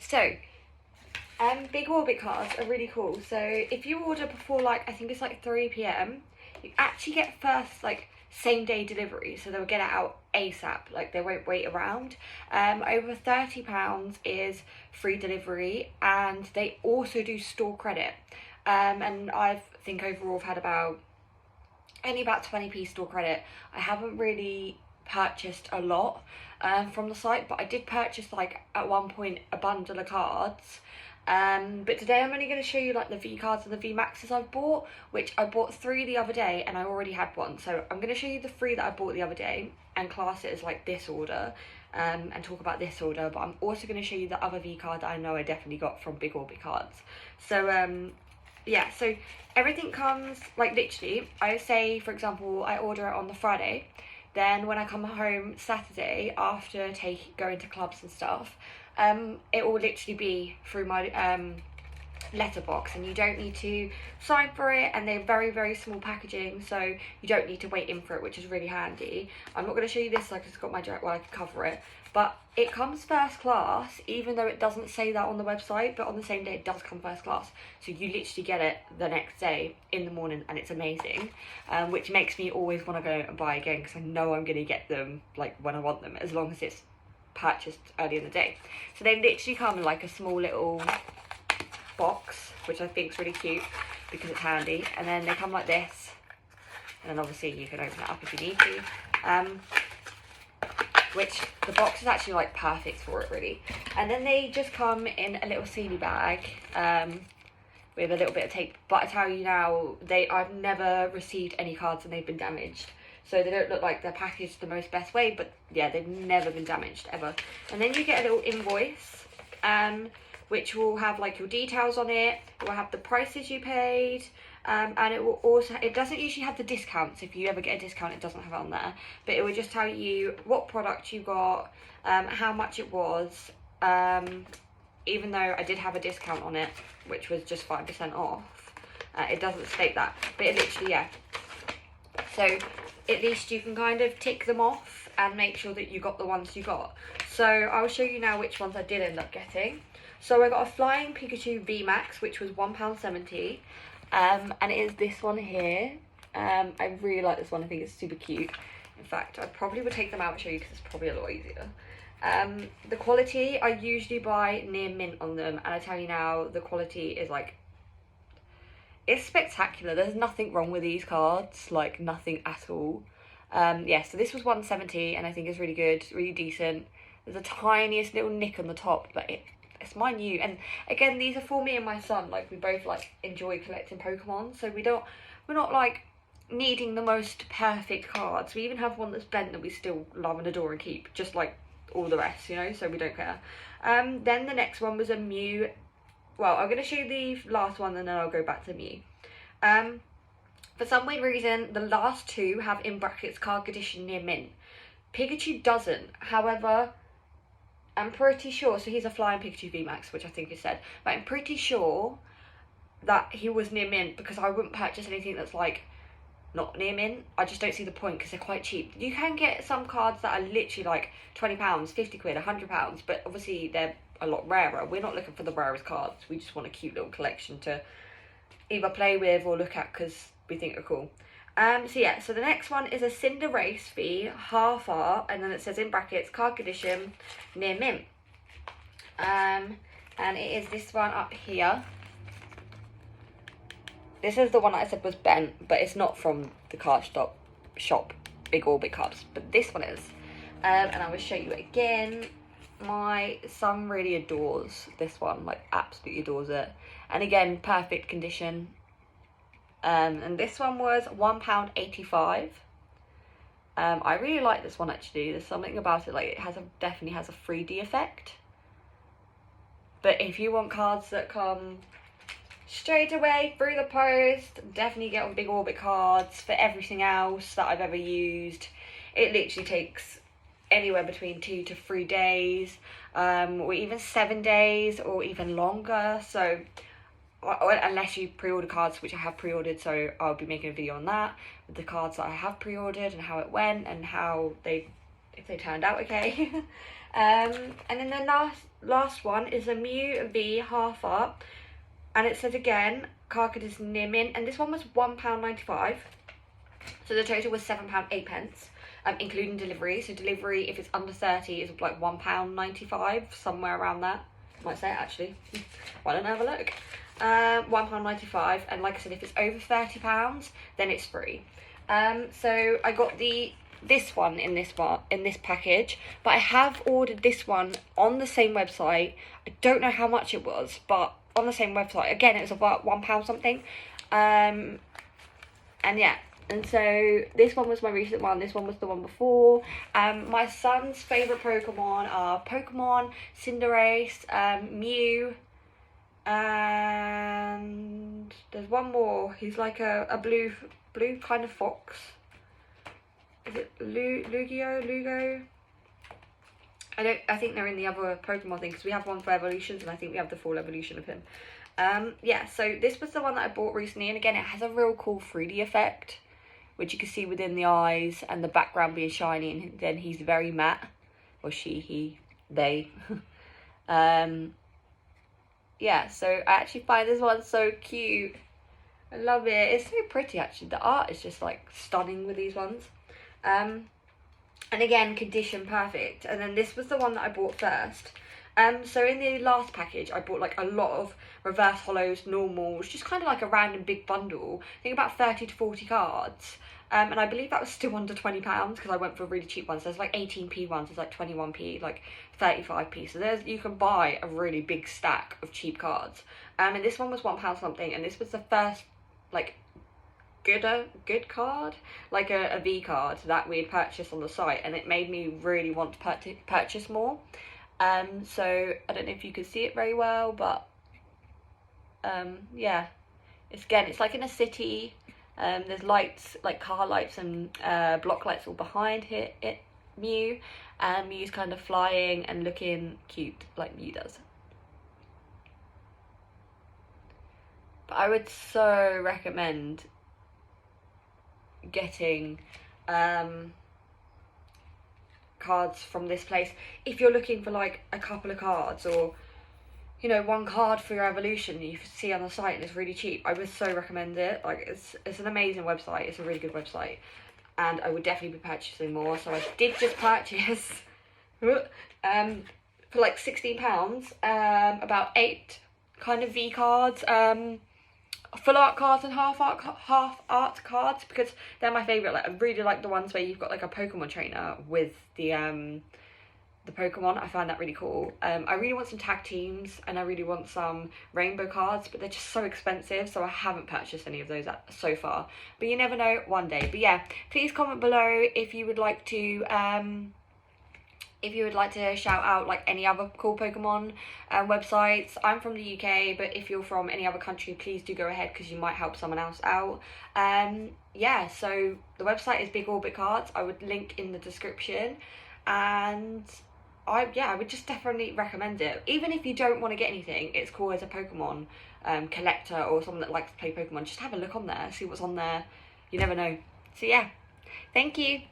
So, Big Orbit cards are really cool. So if you order before like, I think it's like 3 p.m, you actually get first like same day delivery. So they'll get it out ASAP, like they won't wait around. Over £30 is free delivery, and they also do store credit. And I think overall I've had only about 20p store credit. I haven't really purchased a lot from the site, but I did purchase like at one point a bundle of cards. But today I'm only going to show you like the V cards and the VMAXs I've bought, which I bought 3 the other day and I already had one. So I'm going to show you the 3 that I bought the other day and class it as like this order, and talk about this order. But I'm also going to show you the other V card that I know I definitely got from BigOrbitCards. So yeah, so everything comes like literally, I say for example I order it on the Friday, then when I come home Saturday after going to clubs and stuff, it will literally be through my letterbox, and you don't need to sign for it, and they're very, very small packaging, so you don't need to wait in for it, which is really handy. I'm not going to show you this like it's got my direct, well I can cover it, but it comes first class, even though it doesn't say that on the website, but on the same day it does come first class, so you literally get it the next day in the morning, and it's amazing, which makes me always want to go and buy again, because I know I'm going to get them like when I want them, as long as it's purchased early in the day. So they literally come in like a small little box, which I think is really cute because it's handy, and then they come like this, and then obviously you can open it up if you need to, which the box is actually like perfect for it really. And then they just come in a little sealy bag with a little bit of tape, but I tell you now, I've never received any cards and they've been damaged. So they don't look like they're packaged the most best way, but yeah, they've never been damaged, ever. And then you get a little invoice, which will have like your details on it. It will have the prices you paid, and it will also, it doesn't usually have the discounts. If you ever get a discount, it doesn't have it on there. But it will just tell you what product you got, how much it was, even though I did have a discount on it, which was just 5% off. It doesn't state that, but it literally, yeah. So at least you can kind of tick them off and make sure that you got the ones you got. So I'll show you now which ones I did end up getting. So I got a Flying Pikachu VMAX, which was £1.70, and it is this one here. I really like this one. I think it's super cute. In fact, I probably would take them out and show you because it's probably a lot easier. The quality, I usually buy near mint on them, and I tell you now, the quality is like, it's spectacular. There's nothing wrong with these cards, like nothing at all. Yeah, so this was £1.70, and I think it's really good, really decent. There's a tiniest little nick on the top, but it's minute. And again, these are for me and my son. Like, we both like enjoy collecting Pokemon, so we're not like needing the most perfect cards. We even have one that's bent that we still love and adore and keep, just like all the rest, you know, so we don't care. Then the next one was a Mew. Well, I'm going to show you the last one and then I'll go back to Mew. For some weird reason, the last 2 have in brackets card condition near mint. Pikachu doesn't. However, I'm pretty sure, so he's a Flying Pikachu VMAX, which I think is said, but I'm pretty sure that he was near mint, because I wouldn't purchase anything that's like not near mint. I just don't see the point because they're quite cheap. You can get some cards that are literally like £20, 50 quid, £100, but obviously they're a lot rarer. We're not looking for the rarest cards. We just want a cute little collection to either play with or look at because we think are cool. So yeah, so the next one is a Cinderace V, half art, and then it says in brackets card condition near mint. And it is this one up here. This is the one that I said was bent, but it's not from the card shop BigOrbitCards, but this one is. And I will show you it again. My son really adores this one, like absolutely adores it. And again, perfect condition. And this one was £1.85. I really like this one actually. There's something about it, like it definitely has a 3D effect. But if you want cards that come straight away through the post, definitely get on BigOrbitCards. For everything else that I've ever used, it literally takes anywhere between 2 to 3 days, or even 7 days, or even longer. So unless you pre-order cards, which I have pre-ordered, so I'll be making a video on that, with the cards that I have pre-ordered and how it went and how if they turned out okay. And then the last one is a Mew V half up, and it says again card condition near mint, and this one was £1.95, so the total was £7.08, including delivery. So delivery, if it's under 30, is like £1.95, somewhere around that. Might say it actually. Why don't I have a look? £1.95, and like I said, if it's over £30, then it's free. So I got this one in this package, but I have ordered this one on the same website. I don't know how much it was, but on the same website, again, it was about £1 something. And yeah, and so this one was my recent one, this one was the one before. My son's favourite Pokemon are Pokemon, Cinderace, Mew, and there's one more. He's like a blue kind of fox. Is it Lugo? I think they're in the other Pokemon thing, because we have one for evolutions, and I think we have the full evolution of him. Yeah, so this was the one that I bought recently, and again, it has a real cool 3D effect, which you can see within the eyes and the background being shiny, and then he's very matte, or she, he, they. Yeah, so I actually find this one so cute. I love it. It's so pretty, actually. The art is just like stunning with these ones. And again, condition perfect. And then this was the one that I bought first. So in the last package, I bought like a lot of reverse hollows, normals, just kind of like a random big bundle. I think about 30 to 40 cards. And I believe that was still under £20, because I went for a really cheap one. So there's like 18p ones, there's like 21p, like 35p. So you can buy a really big stack of cheap cards. And this one was £1 something, and this was the first like good card, like a V card that we had purchased on the site, and it made me really want to purchase more. So I don't know if you can see it very well, but yeah, it's like in a city. There's lights, like car lights and block lights all behind Mew, and Mew's kind of flying and looking cute like Mew does. But I would so recommend getting cards from this place if you're looking for like a couple of cards, or you know, one card for your evolution you see on the site and it's really cheap. I would so recommend it. Like it's an amazing website. It's a really good website, and I would definitely be purchasing more. So I did just purchase for like £16 about 8 kind of V cards, full art cards and half art cards, because they're my favourite. Like I really like the ones where you've got like a Pokemon trainer with the Pokemon. I find that really cool. I really want some tag teams, and I really want some rainbow cards, but they're just so expensive, so I haven't purchased any of those so far. But you never know, one day. But yeah, please comment below if you would like to shout out like any other cool Pokemon websites. I'm from the UK, but if you're from any other country, please do go ahead, because you might help someone else out. Yeah, so the website is BigOrbitCards. I would link in the description, and I would just definitely recommend it. Even if you don't want to get anything, it's cool as a Pokemon collector or someone that likes to play Pokemon. Just have a look on there, see what's on there. You never know. So yeah, thank you.